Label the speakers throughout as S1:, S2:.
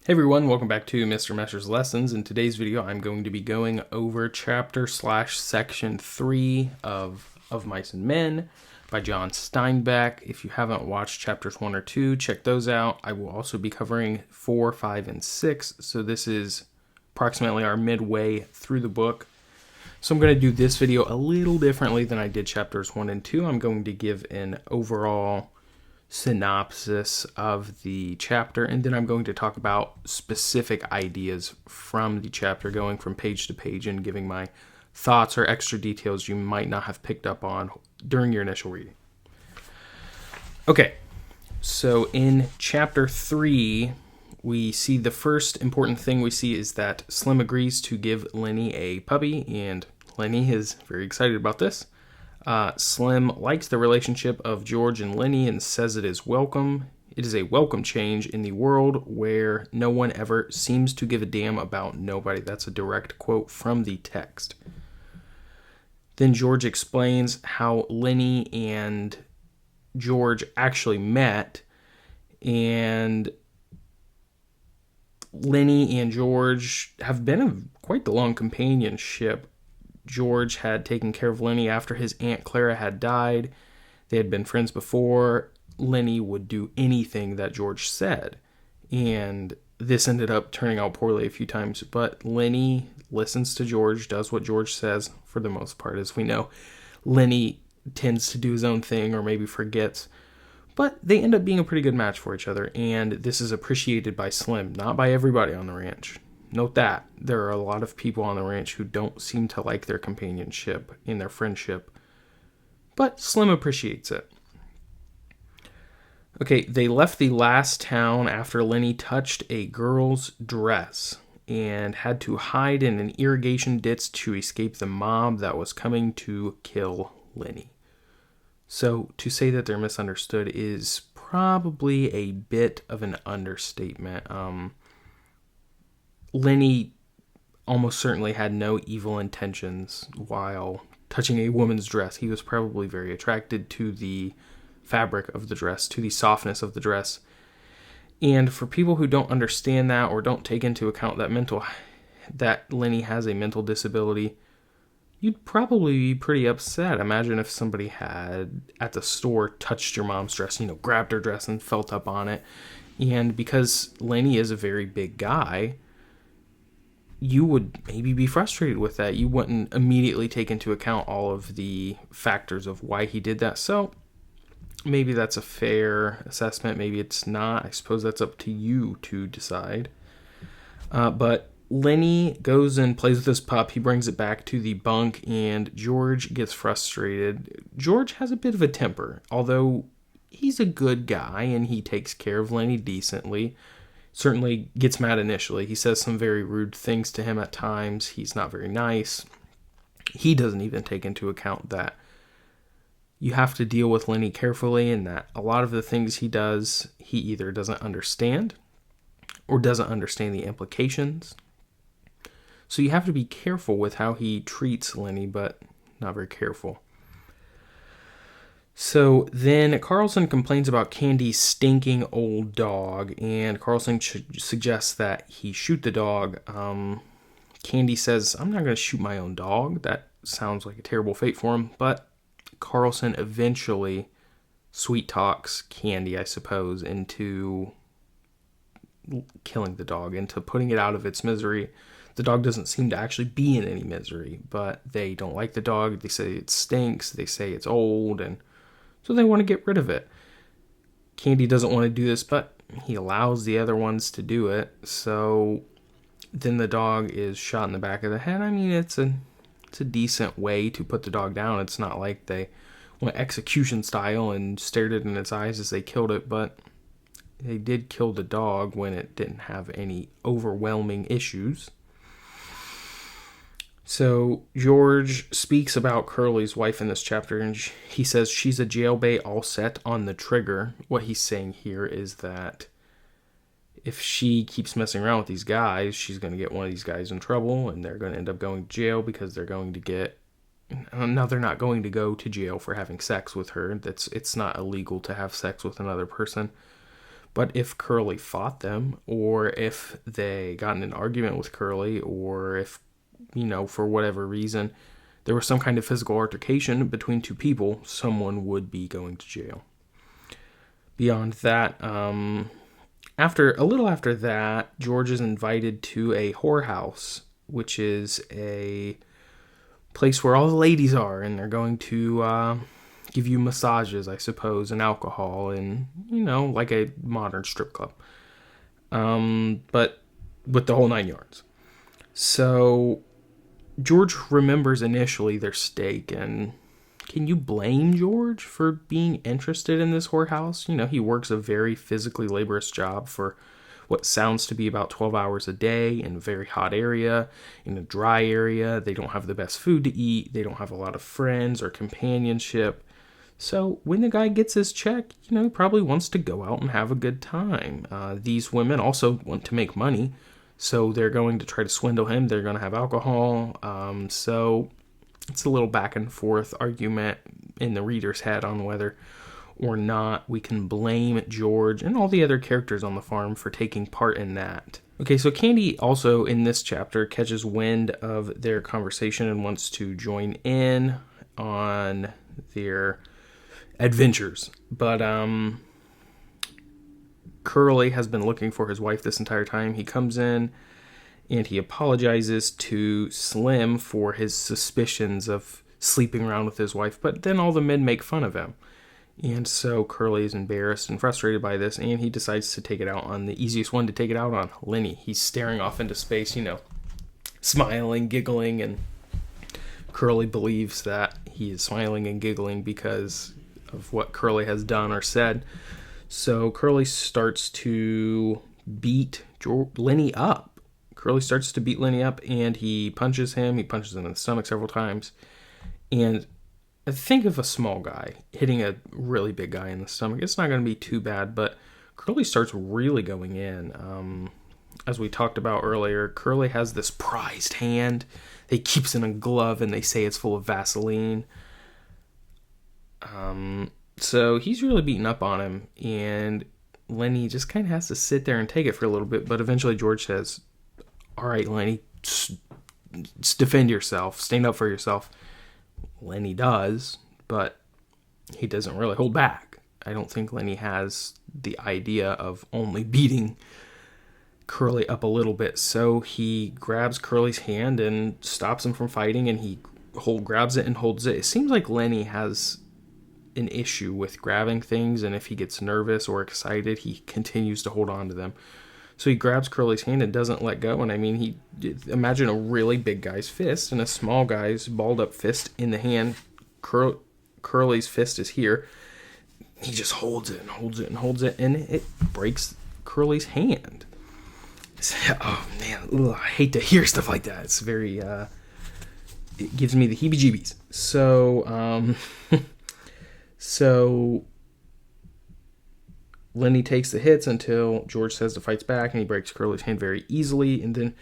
S1: Hey everyone, welcome back to Mr. Mescher's Lessons. In today's video, I'm going to be going over chapter/section 3 of Mice and Men by John Steinbeck. If you haven't watched chapters 1 or 2, check those out. I will also be covering 4, 5, and 6, so this is approximately our midway through the book. So I'm going to do this video a little differently than I did chapters 1 and 2. I'm going to give an overall synopsis of the chapter, and then I'm going to talk about specific ideas from the chapter, going from page to page and giving my thoughts or extra details you might not have picked up on during your initial reading. Okay, so in chapter 3, we see the first important thing we see is that Slim agrees to give Lenny a puppy, and Lenny is very excited about this. Slim likes the relationship of George and Lenny and says it is welcome. It is a welcome change in the world where no one ever seems to give a damn about nobody. That's a direct quote from the text. Then George explains how Lenny and George actually met, and Lenny and George have been in quite the long companionship. George had taken care of Lenny after his Aunt Clara had died. They had been friends before. Lenny would do anything that George said, and this ended up turning out poorly a few times, but Lenny listens to George, does what George says for the most part. As we know, Lenny tends to do his own thing or maybe forgets, but they end up being a pretty good match for each other, and this is appreciated by Slim, not by everybody on the ranch. Note that there are a lot of people on the ranch who don't seem to like their companionship in their friendship, but Slim appreciates it. Okay, they left the last town after Lenny touched a girl's dress and had to hide in an irrigation ditch to escape the mob that was coming to kill Lenny. So to say that they're misunderstood is probably a bit of an understatement. Lenny almost certainly had no evil intentions while touching a woman's dress. He was probably very attracted to the fabric of the dress, to the softness of the dress. And for people who don't understand that or don't take into account that Lenny has a mental disability, you'd probably be pretty upset. Imagine if somebody had at the store touched your mom's dress, grabbed her dress and felt up on it. And because Lenny is a very big guy, you would maybe be frustrated with that. You wouldn't immediately take into account all of the factors of why he did that. So maybe that's a fair assessment. Maybe it's not. I suppose that's up to you to decide. But Lenny goes and plays with his pup. He brings it back to the bunk, and George gets frustrated. George has a bit of a temper, although he's a good guy and he takes care of Lenny decently. Certainly gets mad initially. He says some very rude things to him at times. He's not very nice. He doesn't even take into account that you have to deal with Lenny carefully, and that a lot of the things he does, he either doesn't understand or doesn't understand the implications. So you have to be careful with how he treats Lenny, but not very careful. So then Carlson complains about Candy's stinking old dog, and Carlson suggests that he shoot the dog. Candy says, I'm not going to shoot my own dog. That sounds like a terrible fate for him, but Carlson eventually sweet talks Candy, I suppose, into killing the dog, into putting it out of its misery. The dog doesn't seem to actually be in any misery, but they don't like the dog. They say it stinks. They say it's old, and so they want to get rid of it. Candy doesn't want to do this, but he allows the other ones to do it. So then the dog is shot in the back of the head. I mean, it's a decent way to put the dog down. It's not like they went execution style and stared it in its eyes as they killed it, but they did kill the dog when it didn't have any overwhelming issues. So George speaks about Curley's wife in this chapter, and he says she's a jailbait all set on the trigger. What he's saying here is that if she keeps messing around with these guys, she's going to get one of these guys in trouble, and they're going to end up going to jail because they're going to get... Now, they're not going to go to jail for having sex with her. It's not illegal to have sex with another person. But if Curley fought them, or if they got in an argument with Curley, or if, for whatever reason, there was some kind of physical altercation between two people, someone would be going to jail. Beyond that, a little after that, George is invited to a whorehouse, which is a place where all the ladies are, and they're going to give you massages, I suppose, and alcohol, and, like a modern strip club. But with the whole 9 yards. So George remembers initially their stake, and can you blame George for being interested in this whorehouse? He works a very physically laborious job for what sounds to be about 12 hours a day in a very hot area, in a dry area. They don't have the best food to eat. They don't have a lot of friends or companionship. So when the guy gets his check, he probably wants to go out and have a good time. These women also want to make money, so they're going to try to swindle him. They're going to have alcohol. So it's a little back and forth argument in the reader's head on whether or not we can blame George and all the other characters on the farm for taking part in that. Okay, so Candy also in this chapter catches wind of their conversation and wants to join in on their adventures. But Curley has been looking for his wife this entire time. He comes in and he apologizes to Slim for his suspicions of sleeping around with his wife, but then all the men make fun of him. And so Curley is embarrassed and frustrated by this, and he decides to take it out on the easiest one to take it out on, Lenny. He's staring off into space, smiling, giggling, and Curley believes that he is smiling and giggling because of what Curley has done or said. So Curley starts to beat Lenny up. Curley starts to beat Lenny up, and he punches him. He punches him in the stomach several times. And think of a small guy hitting a really big guy in the stomach. It's not going to be too bad, but Curley starts really going in. As we talked about earlier, Curley has this prized hand. He keeps in a glove, and they say it's full of Vaseline. So he's really beating up on him, and Lenny just kind of has to sit there and take it for a little bit, but eventually George says, "All right, Lenny, just defend yourself, stand up for yourself." Lenny does, but he doesn't really hold back. I don't think Lenny has the idea of only beating Curley up a little bit, so he grabs Curley's hand and stops him from fighting, and he grabs it and holds it. It seems like Lenny has an issue with grabbing things, and if he gets nervous or excited, he continues to hold on to them. So he grabs Curley's hand and doesn't let go, and imagine a really big guy's fist and a small guy's balled up fist in the hand. Curley's fist is here. He just holds it and holds it and holds it, and it breaks Curley's hand. Oh man, I hate to hear stuff like that. It's very, it gives me the heebie-jeebies. So Lenny takes the hits until George says the fight's back, and he breaks Curley's hand very easily. And then,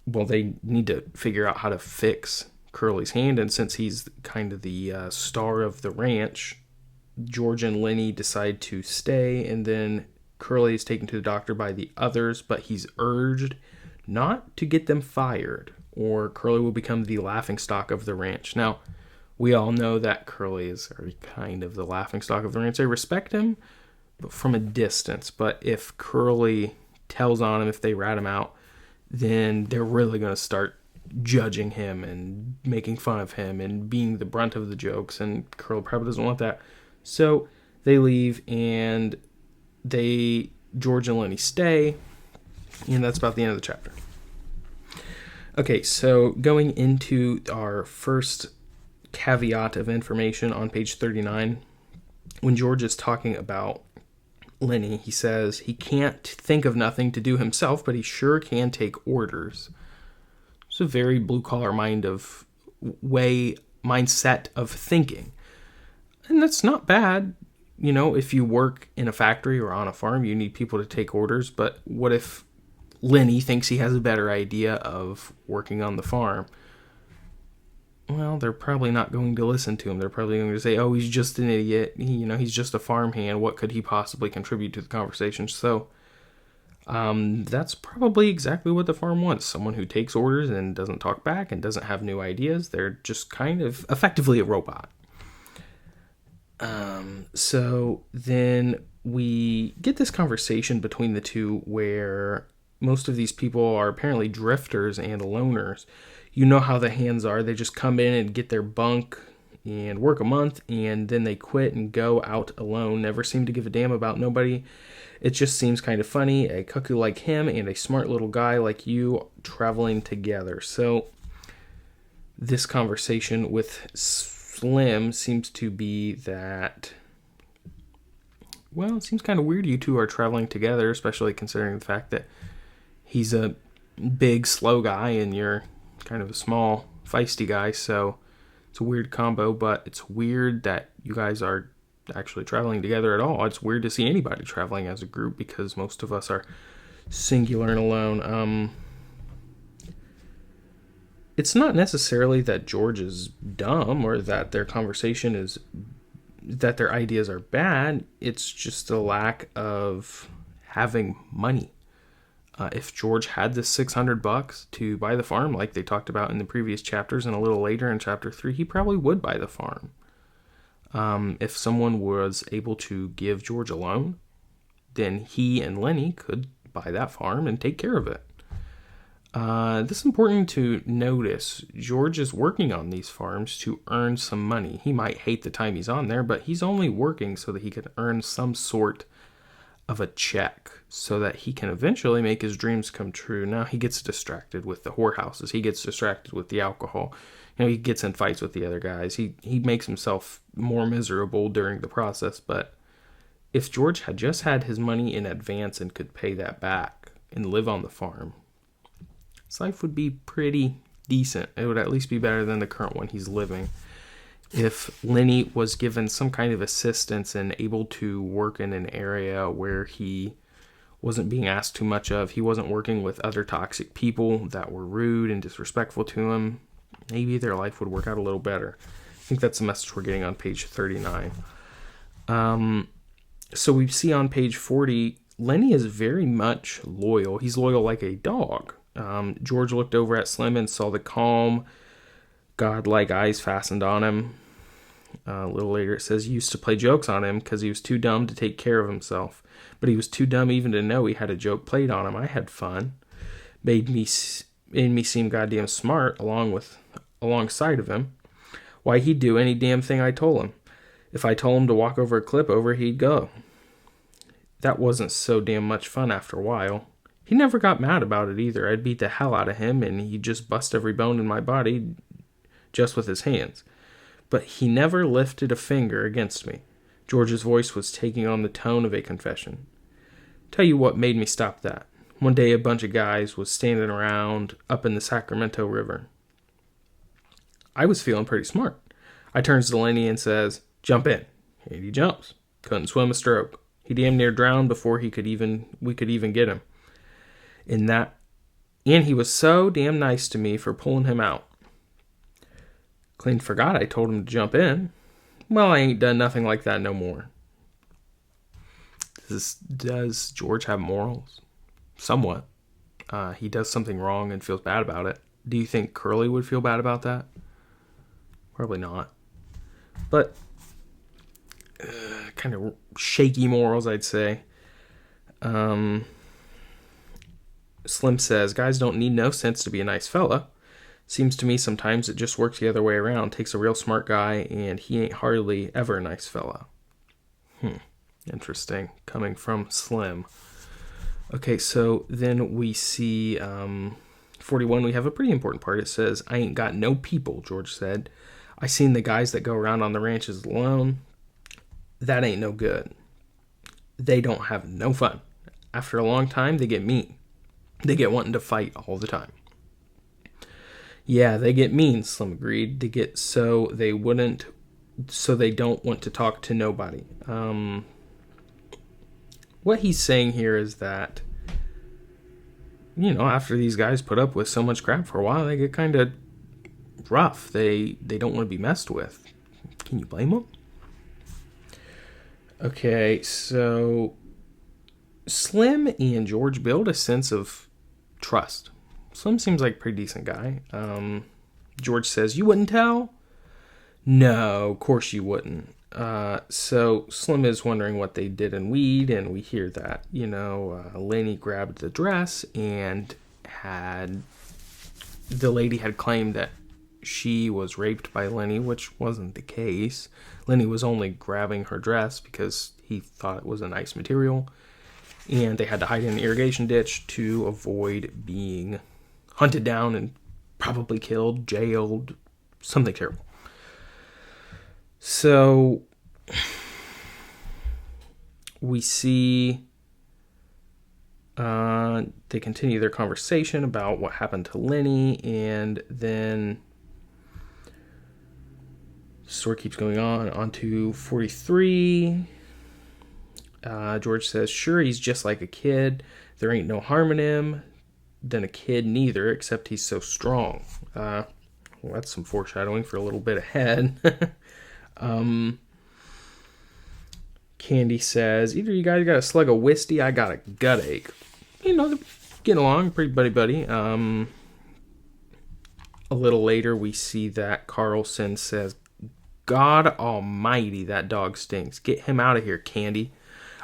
S1: they need to figure out how to fix Curley's hand. And since he's kind of the star of the ranch, George and Lenny decide to stay. And then Curley is taken to the doctor by the others, but he's urged not to get them fired, or Curley will become the laughingstock of the ranch. Now, we all know that Curley is kind of the laughingstock of the ranch. They respect him, but from a distance. But if Curley tells on him, if they rat him out, then they're really going to start judging him and making fun of him and being the brunt of the jokes. And Curley probably doesn't want that. So they leave, and George and Lenny stay. And that's about the end of the chapter. Okay, so going into our first caveat of information on page 39, when George is talking about Lenny, he says he can't think of nothing to do himself, but he sure can take orders. It's a very blue-collar mindset of thinking. And that's not bad. If you work in a factory or on a farm, you need people to take orders. But what if Lenny thinks he has a better idea of working on the farm? well, they're probably not going to listen to him. They're probably going to say, oh, he's just an idiot. He's just a farmhand. What could he possibly contribute to the conversation? So that's probably exactly what the farm wants. Someone who takes orders and doesn't talk back and doesn't have new ideas. They're just kind of effectively a robot. So then we get this conversation between the two where most of these people are apparently drifters and loners. You know how the hands are. They just come in and get their bunk and work a month, and then they quit and go out alone. Never seem to give a damn about nobody. It just seems kind of funny, a cuckoo like him and a smart little guy like you traveling together. So this conversation with Slim seems to be that, well, it seems kind of weird you two are traveling together, especially considering the fact that he's a big, slow guy and you're kind of a small, feisty guy. So it's a weird combo, but it's weird that you guys are actually traveling together at all. It's weird to see anybody traveling as a group because most of us are singular and alone. It's not necessarily that George is dumb or that their conversation is that their ideas are bad. It's just a lack of having money. If George had the $600 to buy the farm, like they talked about in the previous chapters and a little later in chapter 3, he probably would buy the farm. If someone was able to give George a loan, then he and Lenny could buy that farm and take care of it. This is important to notice. George is working on these farms to earn some money. He might hate the time he's on there, but he's only working so that he can earn some sort of a check so that he can eventually make his dreams come true. Now he gets distracted with the whorehouses. He gets distracted with the alcohol. He gets in fights with the other guys. He makes himself more miserable during the process. But if George had just had his money in advance and could pay that back and live on the farm, his life would be pretty decent. It would at least be better than the current one he's living. If Lenny was given some kind of assistance and able to work in an area where he wasn't being asked too much of, he wasn't working with other toxic people that were rude and disrespectful to him, maybe their life would work out a little better. I think that's the message we're getting on page 39. So we see on page 40, Lenny is very much loyal. He's loyal like a dog. George looked over at Slim and saw the calm, godlike eyes fastened on him. A little later it says he used to play jokes on him because he was too dumb to take care of himself. But he was too dumb even to know he had a joke played on him. I had fun. Made me seem goddamn smart alongside of him. Why, he'd do any damn thing I told him. If I told him to walk over a clip over, he'd go. That wasn't so damn much fun after a while. He never got mad about it either. I'd beat the hell out of him and he'd just bust every bone in my body just with his hands. But he never lifted a finger against me. George's voice was taking on the tone of a confession. Tell you what made me stop that. One day a bunch of guys was standing around up in the Sacramento River. I was feeling pretty smart. I turns to Lenny and says, jump in. And he jumps. Couldn't swim a stroke. He damn near drowned before we could even get him. And he was so damn nice to me for pulling him out. Clean forgot I told him to jump in. Well, I ain't done nothing like that no more. Does George have morals? Somewhat. He does something wrong and feels bad about it. Do you think Curley would feel bad about that? Probably not. But kind of shaky morals, I'd say. Slim says, guys don't need no sense to be a nice fella. Seems to me sometimes it just works the other way around. Takes a real smart guy, and he ain't hardly ever a nice fella. Interesting. Coming from Slim. Okay, so then we see 41. We have a pretty important part. It says, I ain't got no people, George said. I seen the guys that go around on the ranches alone. That ain't no good. They don't have no fun. After a long time, they get mean. They get wanting to fight all the time. Yeah, they get mean, Slim agreed. They get so they don't want to talk to nobody. What he's saying here is that, after these guys put up with so much crap for a while, they get kind of rough. They don't want to be messed with. Can you blame them? Okay, so Slim and George build a sense of trust. Slim seems like a pretty decent guy. George says, "You wouldn't tell?" "No, of course you wouldn't." So Slim is wondering what they did in weed, and we hear that, Lenny grabbed the dress and the lady had claimed that she was raped by Lenny, which wasn't the case. Lenny was only grabbing her dress because he thought it was a nice material, and they had to hide in an irrigation ditch to avoid being hunted down and probably killed, jailed, something terrible. So we see they continue their conversation about what happened to Lenny, and then the story keeps going on to 43. George says, "Sure, he's just like a kid. There ain't no harm in him. Than a kid neither, except he's so strong." Well, that's some foreshadowing for a little bit ahead. Candy says, "Either you guys got a slug of whiskey, I got a gut ache." They're getting along, pretty buddy-buddy. A little later, we see that Carlson says, "God almighty, that dog stinks. Get him out of here, Candy.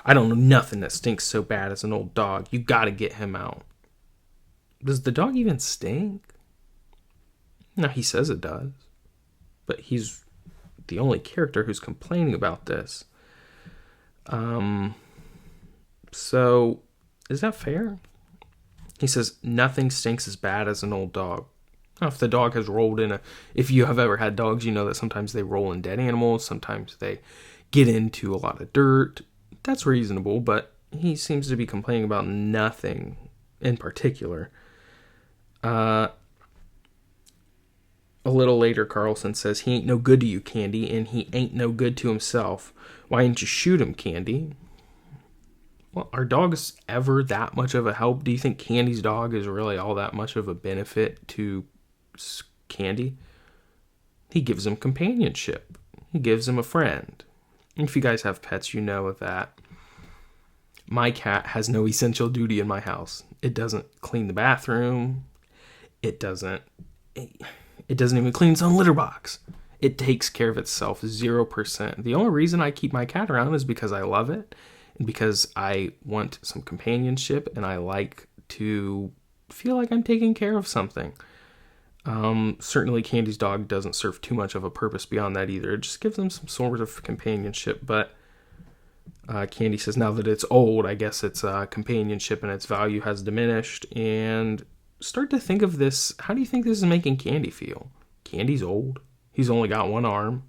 S1: I don't know nothing that stinks so bad as an old dog. You gotta get him out." Does the dog even stink? No, he says it does. But he's the only character who's complaining about this. So, is that fair? He says, "Nothing stinks as bad as an old dog." Now, if the dog has rolled in if you have ever had dogs, you know that sometimes they roll in dead animals. Sometimes they get into a lot of dirt. That's reasonable, but he seems to be complaining about nothing in particular. A little later, Carlson says, "He ain't no good to you, Candy, and he ain't no good to himself. Why didn't you shoot him, Candy?" Well, are dogs ever that much of a help? Do you think Candy's dog is really all that much of a benefit to Candy? He gives him companionship. He gives him a friend. If you guys have pets, you know that my cat has no essential duty in my house. It doesn't clean the bathroom. It doesn't even clean its own litter box. It takes care of itself 0%. The only reason I keep my cat around is because I love it and because I want some companionship and I like to feel like I'm taking care of something. Certainly Candy's dog doesn't serve too much of a purpose beyond that either. It just gives them some sort of companionship. But Candy says now that it's old, I guess its companionship and its value has diminished. And start to think of this. How do you think this is making Candy feel? Candy's old. He's only got one arm.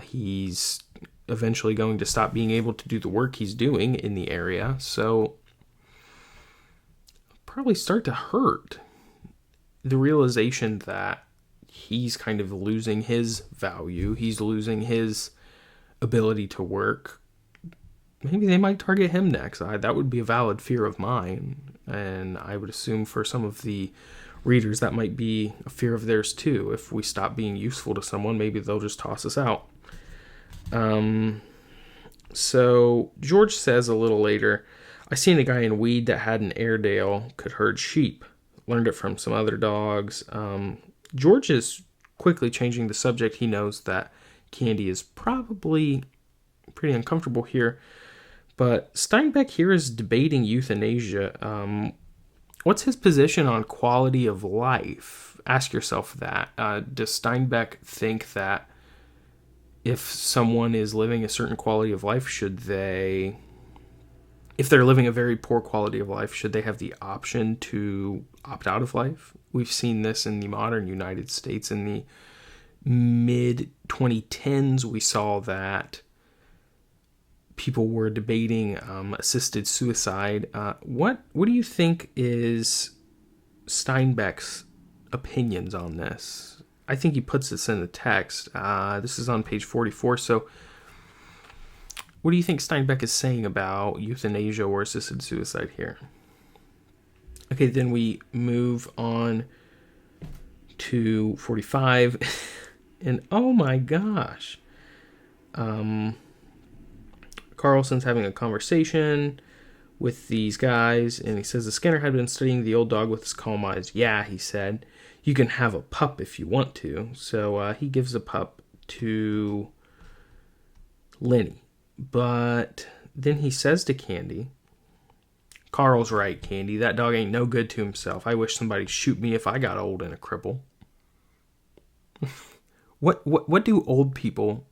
S1: He's eventually going to stop being able to do the work he's doing in the area. So probably start to hurt. The realization that he's kind of losing his value. He's losing his ability to work. Maybe they might target him next. That would be a valid fear of mine. And I would assume for some of the readers that might be a fear of theirs too. If we stop being useful to someone, maybe they'll just toss us out. So George says a little later, "I seen a guy in weed that had an Airedale, could herd sheep. Learned it from some other dogs." George is quickly changing the subject. He knows that Candy is probably pretty uncomfortable here. But Steinbeck here is debating euthanasia. What's his position on quality of life? Ask yourself that. Does Steinbeck think that if someone is living a certain quality of life, if they're living a very poor quality of life, should they have the option to opt out of life? We've seen this in the modern United States. In the mid-2010s, we saw that people were debating assisted suicide. What do you think is Steinbeck's opinions on this? I think he puts this in the text. This is on page 44. So what do you think Steinbeck is saying about euthanasia or assisted suicide here? Okay, then we move on to 45. And oh my gosh. Carlson's having a conversation with these guys, and he says the Skinner had been studying the old dog with his calm eyes. Yeah, he said, you can have a pup if you want to. So he gives a pup to Lenny. But then he says to Candy, Carl's right, Candy. That dog ain't no good to himself. I wish somebody'd shoot me if I got old and a cripple. What do old people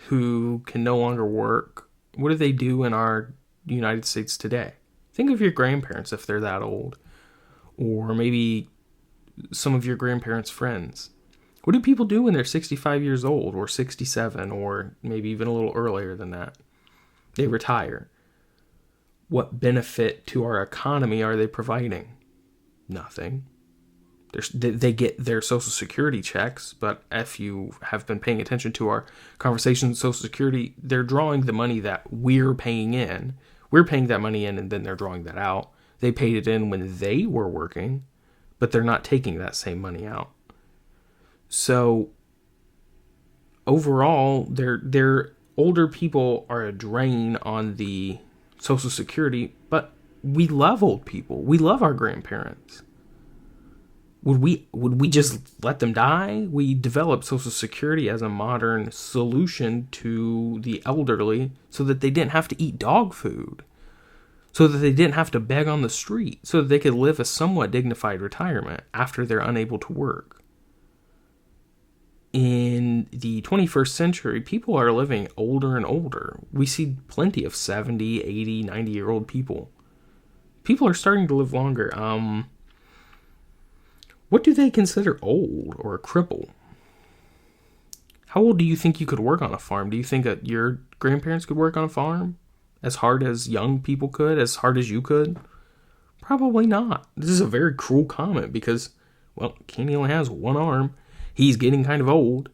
S1: who can no longer work, what do they do in our United States today? Think of your grandparents if they're that old. Or maybe some of your grandparents' friends. What do people do when they're 65 years old or 67 or maybe even a little earlier than that? They retire. What benefit to our economy are they providing? Nothing. They get their Social Security checks, but if you have been paying attention to our conversation, Social Security, they're drawing the money that we're paying in. We're paying that money in, and then they're drawing that out. They paid it in when they were working, but they're not taking that same money out. So overall, their older people are a drain on the Social Security, but we love old people. We love our grandparents. Would we just let them die? We developed Social Security as a modern solution to the elderly so that they didn't have to eat dog food, so that they didn't have to beg on the street, so that they could live a somewhat dignified retirement after they're unable to work. In the 21st century, people are living older and older. We see plenty of 70, 80, 90-year-old people. People are starting to live longer. What do they consider old or a cripple? How old do you think you could work on a farm? Do you think that your grandparents could work on a farm as hard as young people could, as hard as you could? Probably not. This is a very cruel comment because, well, Candy only has one arm. He's getting kind of old.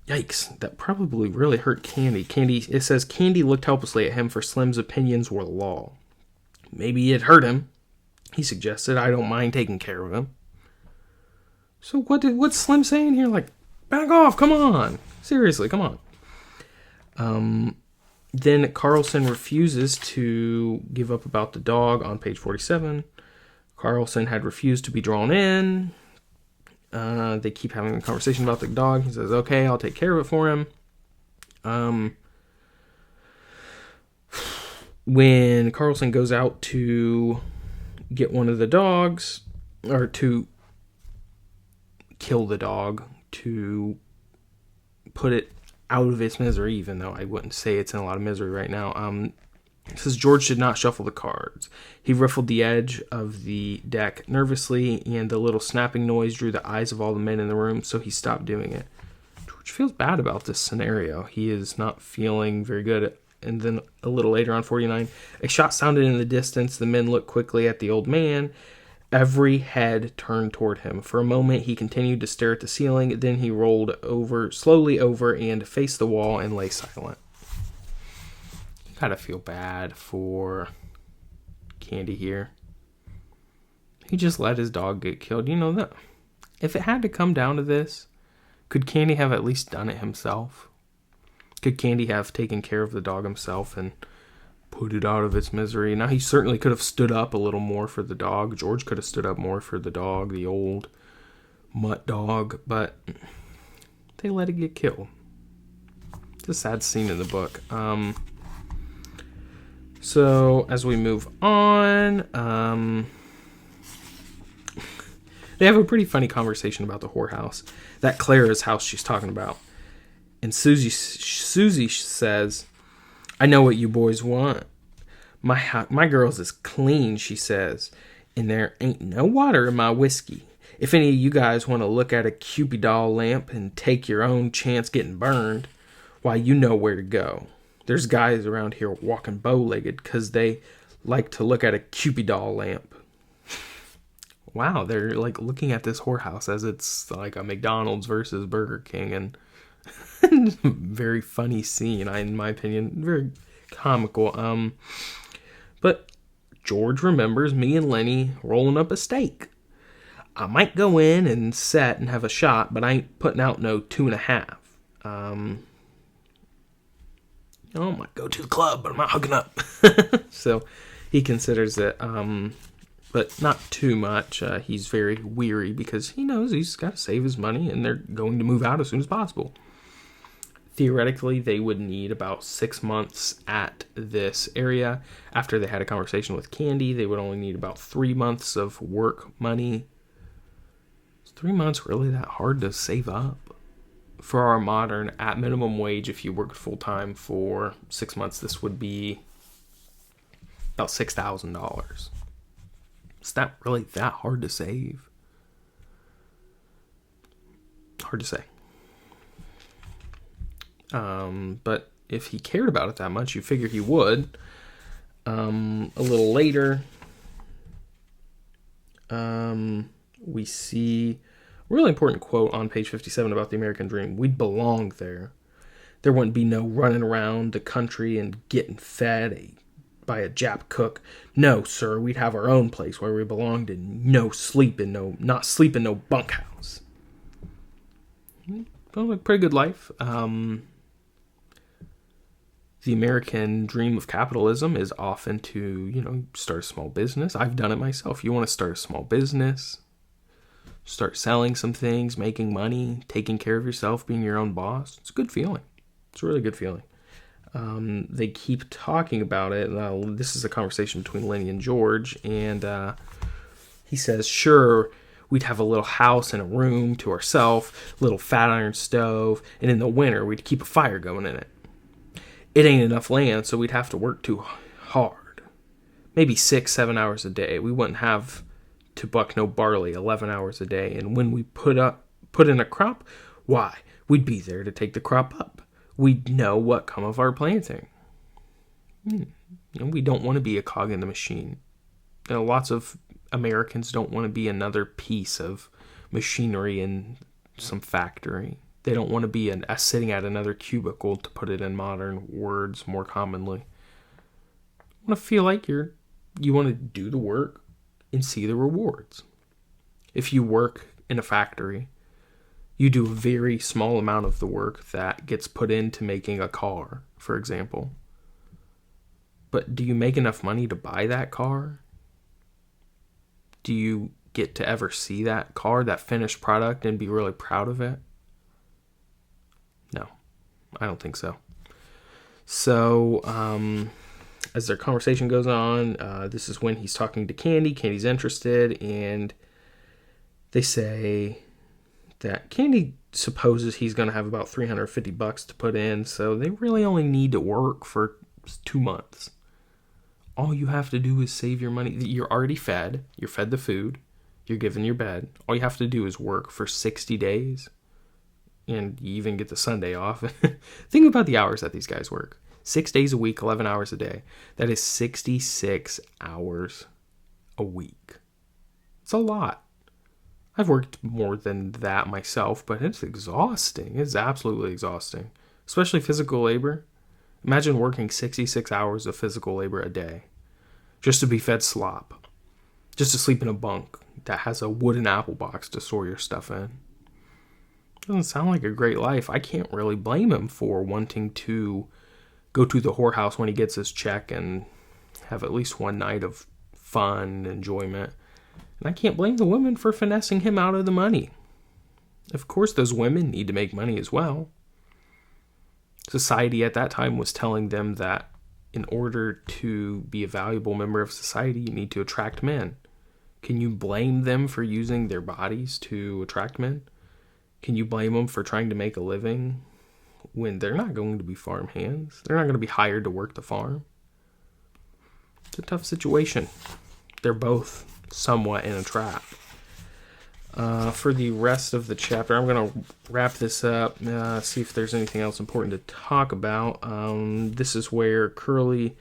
S1: Yikes, that probably really hurt Candy. It says Candy looked helplessly at him, for Slim's opinions were law. Maybe it hurt him, he suggested. I don't mind taking care of him. So what's Slim saying here? Like, back off, come on. Seriously, come on. Then Carlson refuses to give up about the dog on page 47. Carlson had refused to be drawn in. They keep having a conversation about the dog. He says, okay, I'll take care of it for him. When Carlson goes out to get one of the dogs, or to kill the dog, to put it out of its misery, even though I wouldn't say it's in a lot of misery right now, it says George did not shuffle the cards. He ruffled the edge of the deck nervously, and the little snapping noise drew the eyes of all the men in the room, so he stopped doing it. George feels bad about this scenario. He is not feeling very good. And then a little later on 49, a shot sounded in the distance. The men looked quickly at the old man. Every head turned toward him. For a moment, he continued to stare at the ceiling. Then he rolled slowly over and faced the wall and lay silent. You gotta feel bad for Candy here. He just let his dog get killed. You know that. If it had to come down to this, could Candy have at least done it himself? Could Candy have taken care of the dog himself and put it out of its misery? Now, he certainly could have stood up a little more for the dog. George could have stood up more for the dog, the old mutt dog, but they let it get killed. It's a sad scene in the book. So, as we move on, they have a pretty funny conversation about the whorehouse. That Clara's house she's talking about. And Susie says, I know what you boys want. My girl's is clean, she says, and there ain't no water in my whiskey. If any of you guys want to look at a Cupid doll lamp and take your own chance getting burned, why, you know where to go. There's guys around here walking bow-legged because they like to look at a Cupid doll lamp. Wow, they're like looking at this whorehouse as it's like a McDonald's versus Burger King, and very funny scene, in my opinion. Very comical. But George remembers me and Lenny rolling up a steak. I might go in and set and have a shot, but I ain't putting out no 2.5. I might go to the club, but I'm not hooking up. So he considers it, but not too much. He's very weary because he knows he's got to save his money, and they're going to move out as soon as possible. Theoretically, they would need about 6 months at this area. After they had a conversation with Candy, they would only need about 3 months of work money. Is 3 months really that hard to save up? For our modern, at minimum wage, if you worked full-time for 6 months, this would be about $6,000. Is that really that hard to save? Hard to say. But if he cared about it that much, you figure he would. A little later, we see a really important quote on page 57 about the American dream. We'd belong there. There wouldn't be no running around the country and getting fed by a Jap cook. No, sir, we'd have our own place where we belonged, and not sleep in no bunkhouse. Well, a pretty good life. The American dream of capitalism is often to, start a small business. I've done it myself. You want to start a small business, start selling some things, making money, taking care of yourself, being your own boss. It's a good feeling. It's a really good feeling. They keep talking about it. This is a conversation between Lenny and George, and he says, sure, we'd have a little house and a room to ourselves, little fat iron stove, and in the winter, we'd keep a fire going in it. It ain't enough land, so we'd have to work too hard. Maybe 6-7 hours a day. We wouldn't have to buck no barley 11 hours a day. And when we put in a crop, why, we'd be there to take the crop up. We'd know what come of our planting. We don't want to be a cog in the machine. Lots of Americans don't want to be another piece of machinery in some factory. They don't want to be sitting at another cubicle, to put it in modern words more commonly. You want to feel like you want to do the work and see the rewards. If you work in a factory, you do a very small amount of the work that gets put into making a car, for example. But do you make enough money to buy that car? Do you get to ever see that car, that finished product, and be really proud of it? No, I don't think so. So, as their conversation goes on, this is when he's talking to Candy. Candy's interested, and they say that Candy supposes he's going to have about $350 to put in, so they really only need to work for 2 months. All you have to do is save your money. You're already fed. You're fed the food. You're given your bed. All you have to do is work for 60 days. And you even get the Sunday off. Think about the hours that these guys work. 6 days a week, 11 hours a day. That is 66 hours a week. It's a lot. I've worked more than that myself, but it's exhausting. It's absolutely exhausting. Especially physical labor. Imagine working 66 hours of physical labor a day. Just to be fed slop. Just to sleep in a bunk that has a wooden apple box to store your stuff in. Doesn't sound like a great life. I can't really blame him for wanting to go to the whorehouse when he gets his check and have at least one night of fun and enjoyment. And I can't blame the women for finessing him out of the money. Of course, those women need to make money as well. Society at that time was telling them that in order to be a valuable member of society, you need to attract men. Can you blame them for using their bodies to attract men? Can you blame them for trying to make a living when they're not going to be farm hands? They're not going to be hired to work the farm. It's a tough situation. They're both somewhat in a trap. For the rest of the chapter, I'm going to wrap this up, see if there's anything else important to talk about. This is where Curley,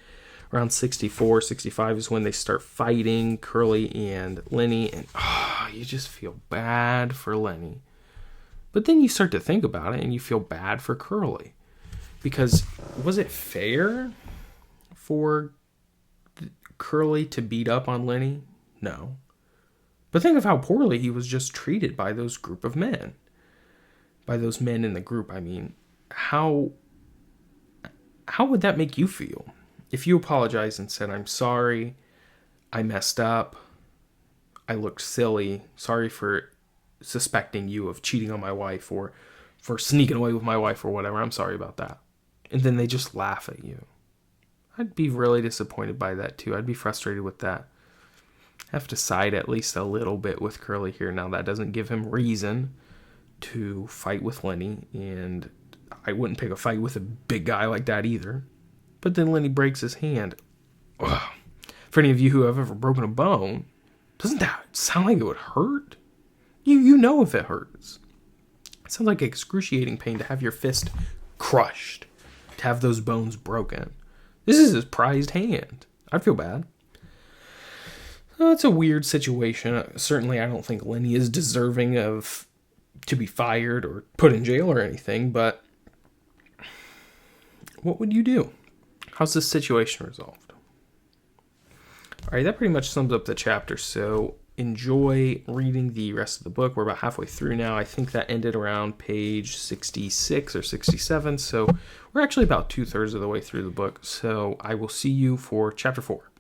S1: around 64, 65 is when they start fighting, Curley and Lenny, and you just feel bad for Lenny. But then you start to think about it, and you feel bad for Curley. Because was it fair for Curley to beat up on Lenny? No. But think of how poorly he was just treated by those group of men. By those men in the group, I mean. How would that make you feel? If you apologized and said, I'm sorry, I messed up, I looked silly, sorry for suspecting you of cheating on my wife or for sneaking away with my wife or whatever, I'm sorry about that. And then they just laugh at you. I'd be really disappointed by that too. I'd be frustrated with that. I have to side at least a little bit with Curley here. Now that doesn't give him reason to fight with Lenny, and I wouldn't pick a fight with a big guy like that either. But then Lenny breaks his hand. Ugh. For any of you who have ever broken a bone, doesn't that sound like it would hurt? You know if it hurts. It sounds like excruciating pain to have your fist crushed, to have those bones broken. This is his prized hand. I'd feel bad. It's a weird situation. Certainly, I don't think Lenny is deserving of to be fired or put in jail or anything, but what would you do? How's this situation resolved? All right, that pretty much sums up the chapter, so enjoy reading the rest of the book. We're about halfway through now. I think that ended around page 66 or 67, so we're actually about 2/3 of the way through the book, so I will see you for chapter 4.